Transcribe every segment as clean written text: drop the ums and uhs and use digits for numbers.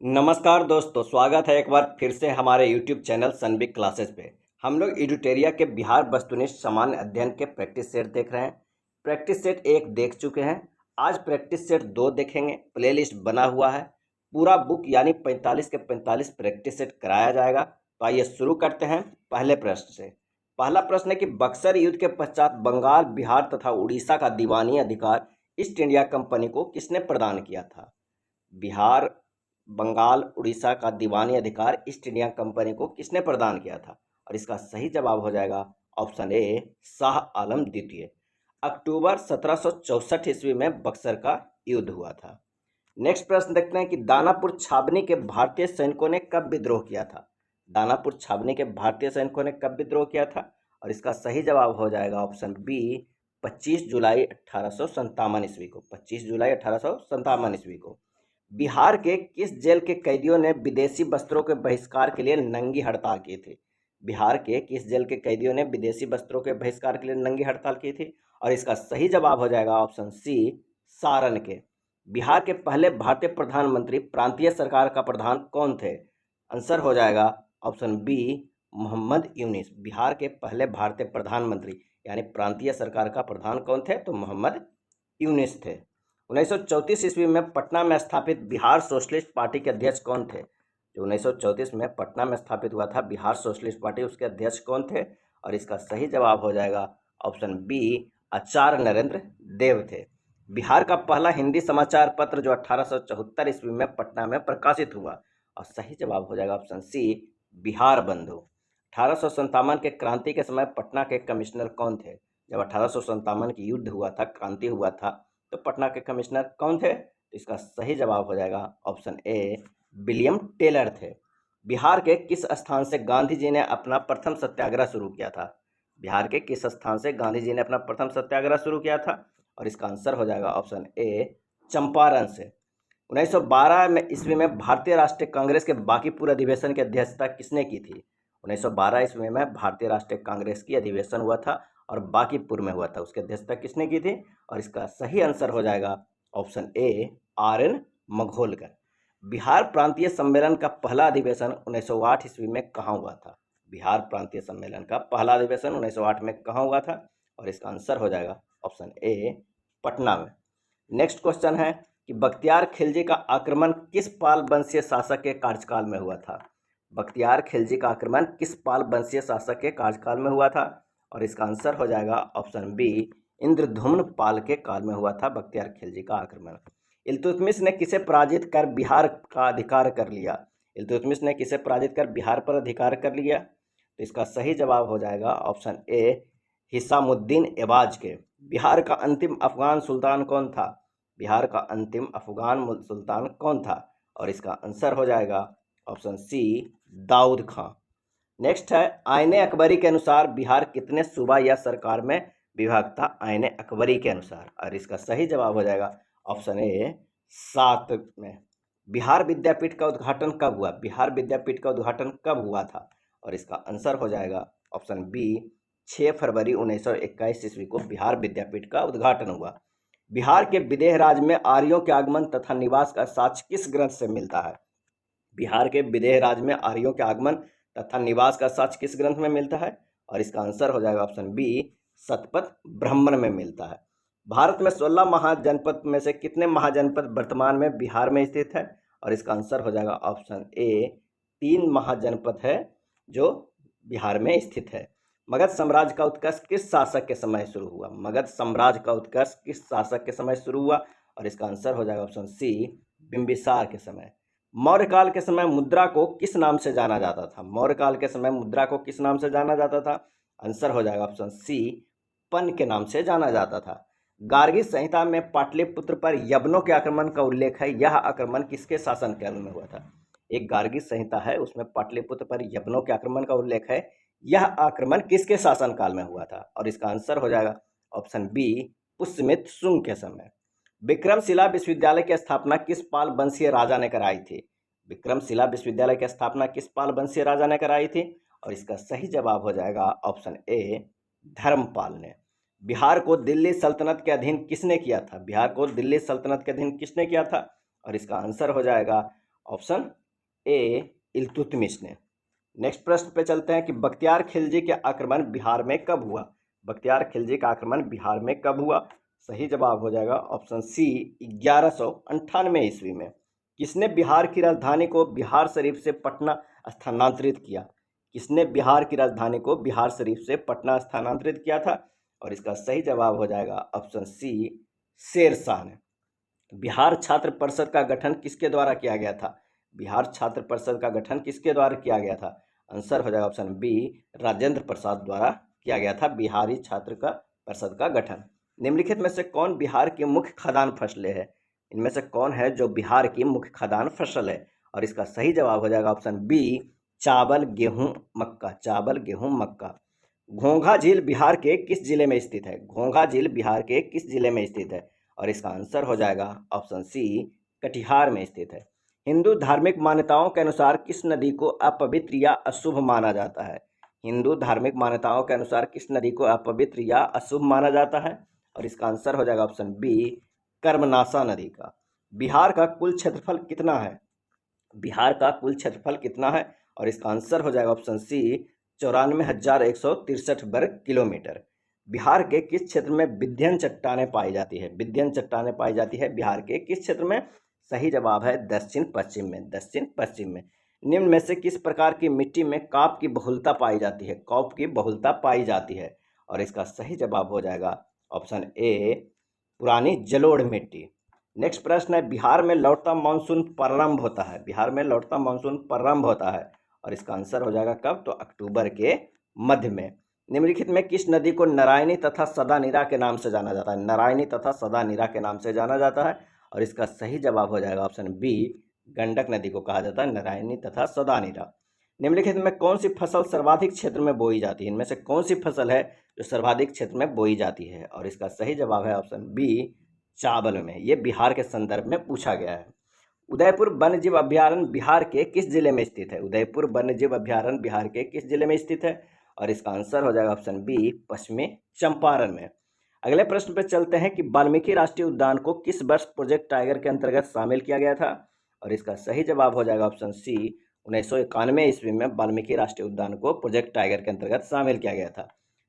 नमस्कार दोस्तों, स्वागत है एक बार फिर से हमारे YouTube चैनल सनबिग क्लासेस पे। हम लोग एडुटेरिया के बिहार वस्तुनिष्ठ सामान्य अध्ययन के प्रैक्टिस सेट देख रहे हैं। प्रैक्टिस सेट 1 देख चुके हैं। आज प्रैक्टिस सेट 2 देखेंगे। प्लेलिस्ट बना हुआ है। पूरा बुक यानी 45 के 45 प्रैक्टिस सेट कराया जाएगा। तो आइए शुरू करते हैं पहले प्रश्न से। पहला प्रश्न है कि बक्सर युद्ध के पश्चात बंगाल, बिहार तथा उड़ीसा का दीवानी अधिकार ईस्ट इंडिया कंपनी को किसने प्रदान किया था? बिहार, बंगाल, उड़ीसा का दीवानी अधिकार ईस्ट इंडिया कंपनी को किसने प्रदान किया था? और इसका सही जवाब हो जाएगा ऑप्शन ए, शाह आलम द्वितीय। अक्टूबर 1764 ईस्वी में बक्सर का युद्ध हुआ था। नेक्स्ट प्रश्न देखते हैं कि दानापुर छावनी के भारतीय सैनिकों ने कब विद्रोह किया था? दानापुर छावनी के भारतीय सैनिकों ने कब विद्रोह किया था? और इसका सही जवाब हो जाएगा ऑप्शन बी, 25 जुलाई 1857 ईस्वी को। 25 जुलाई 1857 ईस्वी को। बिहार के किस जेल के कैदियों ने विदेशी वस्त्रों के बहिष्कार के लिए नंगी हड़ताल की थी? बिहार के किस जेल के कैदियों ने विदेशी वस्त्रों के बहिष्कार के लिए नंगी हड़ताल की थी? और इसका सही जवाब हो जाएगा ऑप्शन सी, सारण के। बिहार के पहले भारतीय प्रधानमंत्री प्रांतीय सरकार का प्रधान कौन थे? आंसर हो जाएगा ऑप्शन बी, मोहम्मद यूनिस। बिहार के पहले भारतीय प्रधानमंत्री यानी प्रांतीय सरकार का प्रधान कौन थे? तो मोहम्मद यूनिस थे। 1934 ईस्वी में पटना में स्थापित बिहार सोशलिस्ट पार्टी के अध्यक्ष कौन थे? जो 1934 में पटना में स्थापित हुआ था बिहार सोशलिस्ट पार्टी, उसके अध्यक्ष कौन थे? और इसका सही जवाब हो जाएगा ऑप्शन बी, आचार्य नरेंद्र देव थे। बिहार का पहला हिंदी समाचार पत्र जो 1874 ईस्वी में पटना में प्रकाशित हुआ, और सही जवाब हो जाएगा ऑप्शन सी, बिहार बंधु। 1857 के क्रांति के समय पटना के कमिश्नर कौन थे? जब 1857 की युद्ध हुआ था, क्रांति हुआ था, तो पटना के कमिश्नर कौन थे? तो इसका सही जवाब हो जाएगा ऑप्शन ए, विलियम टेलर थे। बिहार के किस स्थान से गांधी जी ने अपना प्रथम सत्याग्रह शुरू किया था? बिहार के किस स्थान से गांधी जी ने अपना प्रथम सत्याग्रह शुरू किया था? और इसका आंसर हो जाएगा ऑप्शन ए, चंपारण से। 1912 में ईस्वी में भारतीय राष्ट्रीय कांग्रेस के बांकीपुर अधिवेशन की अध्यक्षता किसने की थी? 1912 ईस्वी में भारतीय राष्ट्रीय कांग्रेस की अधिवेशन हुआ था और बांकीपुर में हुआ था, उसकी अध्यक्षता किसने की थी? और इसका सही आंसर हो जाएगा ऑप्शन ए, आर.एन. मघोलकर। बिहार प्रांतीय सम्मेलन का पहला अधिवेशन 1908 ईस्वी में कहाँ हुआ था? बिहार प्रांतीय सम्मेलन का पहला अधिवेशन 1908 में कहाँ हुआ था? और इसका आंसर हो जाएगा ऑप्शन ए, पटना में। नेक्स्ट क्वेश्चन है कि बख्तियार खिलजी का आक्रमण किस पाल वंशीय शासक के कार्यकाल में हुआ था? बख्तियार खिलजी का आक्रमण किस पाल वंशीय शासक के कार्यकाल में हुआ था? और इसका आंसर हो जाएगा ऑप्शन बी, इंद्रधुम्न पाल के काल में हुआ था बख्तियार खिलजी का आक्रमण। इल्तुतमिश ने किसे पराजित कर बिहार का अधिकार कर लिया? इल्तुतमिश ने किसे पराजित कर बिहार पर अधिकार कर लिया? तो इसका सही जवाब हो जाएगा ऑप्शन ए, हिसामुद्दीन ऐबाज के। बिहार का अंतिम अफगान सुल्तान कौन था? बिहार का अंतिम अफगान सुल्तान कौन था? और इसका आंसर हो जाएगा ऑप्शन सी, दाऊद खां। नेक्स्ट है, आईने अकबरी के अनुसार बिहार कितने सूबा या सरकार में विभाग था? आईने अकबरी के अनुसार। और इसका सही जवाब हो जाएगा ऑप्शन ए, 7 में। बिहार विद्यापीठ का उद्घाटन कब हुआ? बिहार विद्यापीठ का उद्घाटन कब हुआ था? और इसका आंसर हो जाएगा ऑप्शन बी, 6 फरवरी 1921 ईस्वी को बिहार विद्यापीठ का उद्घाटन हुआ। बिहार के विदेह राज्य में आर्यों के आगमन तथा निवास का साक्ष्य किस ग्रंथ से मिलता है? बिहार के विदेह राज्य में आर्यों के आगमन तथा निवास का साक्ष्य किस ग्रंथ में मिलता है? और इसका आंसर हो जाएगा ऑप्शन बी, शतपथ ब्राह्मण में मिलता है। भारत में 16 महाजनपद में से कितने महाजनपद वर्तमान में बिहार में स्थित है? और इसका आंसर हो जाएगा ऑप्शन ए, 3 महाजनपद है जो बिहार में स्थित है। मगध साम्राज्य का उत्कर्ष किस शासक के समय शुरू हुआ? मगध साम्राज्य का उत्कर्ष किस शासक के समय शुरू हुआ? और इसका आंसर हो जाएगा ऑप्शन सी, बिंबिसार के समय। मौर्य काल के समय मुद्रा को किस नाम से जाना जाता था? मौर्य काल के समय मुद्रा को किस नाम से जाना जाता था? आंसर हो जाएगा ऑप्शन सी, पन के नाम से जाना जाता था। गार्गी संहिता में पाटलिपुत्र पर यवनों के आक्रमण का उल्लेख है, यह आक्रमण किसके शासनकाल में हुआ था? एक गार्गी संहिता है, उसमें पाटलिपुत्र पर यवनों के आक्रमण का उल्लेख है, यह आक्रमण किसके शासनकाल में हुआ था? और इसका आंसर हो जाएगा ऑप्शन बी, पुष्यमित्र शुंग के समय। विक्रमशिला विश्वविद्यालय की स्थापना किस पाल वंशीय राजा ने कराई थी? विक्रमशिला विश्वविद्यालय की स्थापना किस पाल वंशीय राजा ने कराई थी? और इसका सही जवाब हो जाएगा ऑप्शन ए, धर्मपाल ने। बिहार को दिल्ली सल्तनत के अधीन किसने किया था? बिहार को दिल्ली सल्तनत के अधीन किसने किया था? और इसका आंसर हो जाएगा ऑप्शन ए इल्तुतमिश ने। नेक्स्ट प्रश्न पे चलते हैं कि बख्तियार खिलजी के आक्रमण बिहार में कब हुआ। बख्तियार खिलजी का आक्रमण बिहार में कब हुआ? सही जवाब हो जाएगा ऑप्शन सी 1198 ईस्वी में। किसने बिहार की राजधानी को बिहार शरीफ से पटना स्थानांतरित किया? किसने बिहार की राजधानी को बिहार शरीफ से पटना स्थानांतरित किया था? और इसका सही जवाब हो जाएगा ऑप्शन सी शेर शाह ने। बिहार छात्र परिषद का गठन किसके द्वारा किया गया था? बिहार छात्र परिषद का गठन किसके द्वारा किया गया था? आंसर हो जाएगा ऑप्शन बी राजेंद्र प्रसाद द्वारा किया गया था बिहारी छात्र का परिषद का गठन। निम्नलिखित में से कौन बिहार की मुख्य खदान फसलें है? इनमें से कौन है जो बिहार की मुख्य खदान फसल है? और इसका सही जवाब हो जाएगा ऑप्शन बी चावल गेहूं मक्का। चावल गेहूं मक्का। घोंघा झील बिहार के किस जिले में स्थित है? घोंघा झील बिहार के किस जिले में स्थित है? और इसका आंसर हो जाएगा ऑप्शन सी कटिहार में स्थित है। हिंदू धार्मिक मान्यताओं के अनुसार किस नदी को अपवित्र या अशुभ माना जाता है? हिंदू धार्मिक मान्यताओं के अनुसार किस नदी को अपवित्र या अशुभ माना जाता है? और इसका आंसर हो जाएगा ऑप्शन बी कर्मनाशा नदी का। बिहार का कुल क्षेत्रफल कितना है? बिहार का कुल क्षेत्रफल कितना है? और इसका आंसर हो जाएगा ऑप्शन सी 94,163 वर्ग किलोमीटर। बिहार के किस क्षेत्र में विंध्यन चट्टानें पाई जाती है? विंध्यन चट्टानें पाई जाती है बिहार के किस क्षेत्र में? सही जवाब है दक्षिण पश्चिम में। दक्षिण पश्चिम में। निम्न में से किस प्रकार की मिट्टी में कॉप की बहुलता पाई जाती है? कॉप की बहुलता पाई जाती है। और इसका सही जवाब हो जाएगा ऑप्शन ए पुरानी जलोढ़ मिट्टी। नेक्स्ट प्रश्न है बिहार में लौटता मानसून प्रारंभ होता है। बिहार में लौटता मानसून प्रारंभ होता है और इसका आंसर हो जाएगा कब? तो अक्टूबर के मध्य में। निम्नलिखित में किस नदी को नारायणी तथा सदानीरा के नाम से जाना जाता है? नारायणी तथा सदानीरा के नाम से जाना जाता है और इसका सही जवाब हो जाएगा ऑप्शन बी गंडक नदी को कहा जाता है नारायणी तथा सदानीरा। निम्नलिखित में कौन सी फसल सर्वाधिक क्षेत्र में बोई जाती है? इनमें से कौन सी फसल है जो सर्वाधिक क्षेत्र में बोई जाती है? और इसका सही जवाब है ऑप्शन बी चावल में। ये बिहार के संदर्भ में पूछा गया है। उदयपुर वन्यजीव अभ्यारण्य बिहार के किस जिले में स्थित है? उदयपुर वन्यजीव अभ्यारण्य बिहार के किस जिले में स्थित है? और इसका आंसर हो जाएगा ऑप्शन बी पश्चिमी चंपारण में। अगले प्रश्न पर चलते हैं कि वाल्मीकि राष्ट्रीय उद्यान को किस वर्ष प्रोजेक्ट टाइगर के अंतर्गत शामिल किया गया था? और इसका सही जवाब हो जाएगा ऑप्शन सी 1991 ईस्वी में वाल्मीकि राष्ट्रीय उद्यान को प्रोजेक्ट टाइगर के अंतर्गत शामिल किया गया था।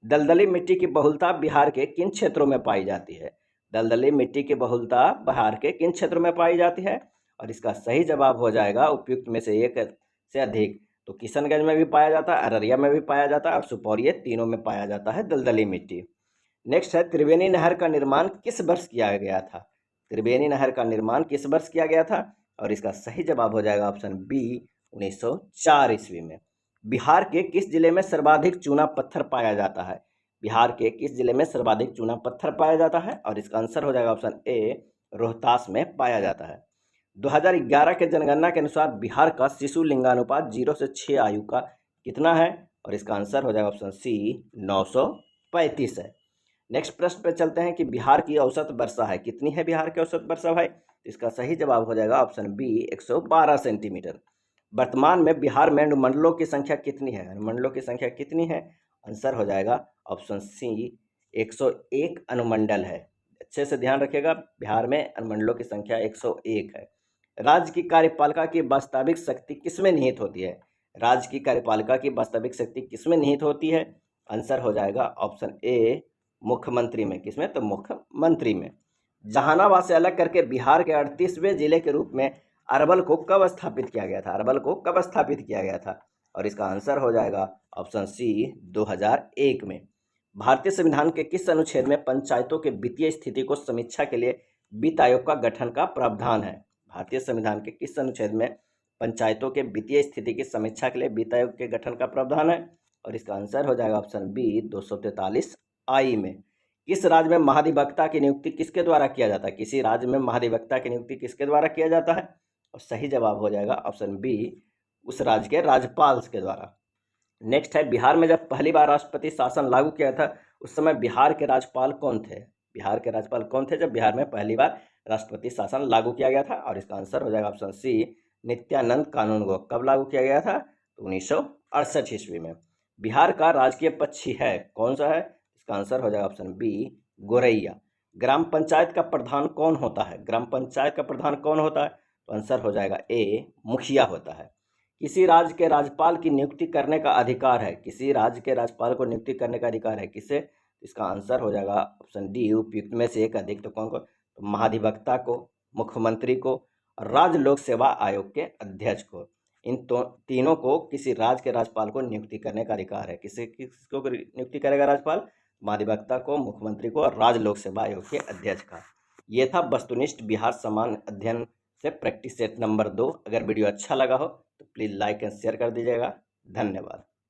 दलदली मिट्टी की बहुलता बिहार के किन क्षेत्रों में पाई जाती है? दलदली मिट्टी की बहुलता बिहार के किन क्षेत्रों में पाई जाती है? और इसका सही जवाब हो जाएगा उपयुक्त में से एक से अधिक। तो किशनगंज में भी पाया जाता है, अररिया में भी पाया जाता है और सुपौल, ये तीनों में पाया जाता है दलदली मिट्टी। नेक्स्ट है त्रिवेणी नहर का निर्माण किस वर्ष किया गया था? त्रिवेणी नहर का निर्माण किस वर्ष किया गया था? और इसका सही जवाब हो जाएगा ऑप्शन बी 1904 ईस्वी में। बिहार के किस जिले में सर्वाधिक चूना पत्थर पाया जाता है? बिहार के किस जिले में सर्वाधिक चूना पत्थर पाया जाता है? और इसका आंसर हो जाएगा ऑप्शन ए रोहतास में पाया जाता है। 2011 के जनगणना के अनुसार बिहार का शिशु लिंगानुपात 0 से 6 आयु का कितना है? और इसका आंसर हो जाएगा ऑप्शन सी 935 है। नेक्स्ट प्रश्न पे चलते हैं कि बिहार की औसत वर्षा है कितनी है? बिहार की औसत वर्षा भाई, इसका सही जवाब हो जाएगा ऑप्शन बी 112 सेंटीमीटर। वर्तमान में बिहार में अनुमंडलों की संख्या कितनी है? अनुमंडलों की संख्या कितनी है? आंसर हो जाएगा ऑप्शन सी 101 अनुमंडल है। अच्छे से ध्यान रखिएगा, बिहार में अनुमंडलों की संख्या 101 है। राज्य की कार्यपालिका की वास्तविक शक्ति किसमें निहित होती है? राज्य की कार्यपालिका की वास्तविक शक्ति किसमें निहित होती है? आंसर हो जाएगा ऑप्शन ए मुख्यमंत्री में। किसमें? तो मुख्यमंत्री में। जहानाबाद से अलग करके बिहार के 38वें जिले के रूप में अरवल को कब स्थापित किया गया था? अरवल को कब स्थापित किया गया था? और इसका आंसर हो जाएगा ऑप्शन सी 2001 में। भारतीय संविधान के किस अनुच्छेद में पंचायतों के वित्तीय स्थिति को समीक्षा के लिए वित्त आयोग का गठन का प्रावधान है? भारतीय संविधान के किस अनुच्छेद में पंचायतों के वित्तीय स्थिति की समीक्षा के लिए वित्त आयोग के गठन का प्रावधान है? और इसका आंसर हो जाएगा ऑप्शन बी 243 आई में। किस राज्य में महाधिवक्ता की नियुक्ति किसके द्वारा किया जाता है? किसी राज्य में महाधिवक्ता की नियुक्ति किसके द्वारा किया जाता है? और सही जवाब हो जाएगा ऑप्शन बी उस राज्य के राज्यपाल के द्वारा। नेक्स्ट है बिहार में जब पहली बार राष्ट्रपति शासन लागू किया था उस समय बिहार के राज्यपाल कौन थे? बिहार के राज्यपाल कौन थे जब बिहार में पहली बार राष्ट्रपति शासन लागू किया गया था? और इसका आंसर हो जाएगा ऑप्शन सी नित्यानंद कानून को। कब लागू किया गया था? तो 1968 ईस्वी में। बिहार का राजकीय पक्षी है कौन सा है? इसका आंसर हो जाएगा ऑप्शन बी गोरैया। ग्राम पंचायत का प्रधान कौन होता है? ग्राम पंचायत का प्रधान कौन होता है? तो आंसर हो जाएगा ए, मुखिया होता है। किसी राज्य के राज्यपाल की नियुक्ति करने का अधिकार है, किसी राज्य के राज्यपाल को नियुक्ति करने का अधिकार है किसे? तो इसका आंसर हो जाएगा ऑप्शन डी, उपयुक्त में से एक अधिक। तो कौन को? तो महाधिवक्ता को, मुख्यमंत्री को और राज्य लोक सेवा आयोग के अध्यक्ष को। इन तीनों को किसी राज्य के राज्यपाल को नियुक्ति करने का अधिकार है। किसको नियुक्ति करेगा राज्यपाल? महाधिवक्ता को, मुख्यमंत्री को और राज्य लोक सेवा आयोग के अध्यक्ष का। ये था वस्तुनिष्ठ बिहार सामान्य अध्ययन से प्रैक्टिस सेट नंबर 2। अगर वीडियो अच्छा लगा हो तो प्लीज़ लाइक एंड शेयर कर दीजिएगा। धन्यवाद।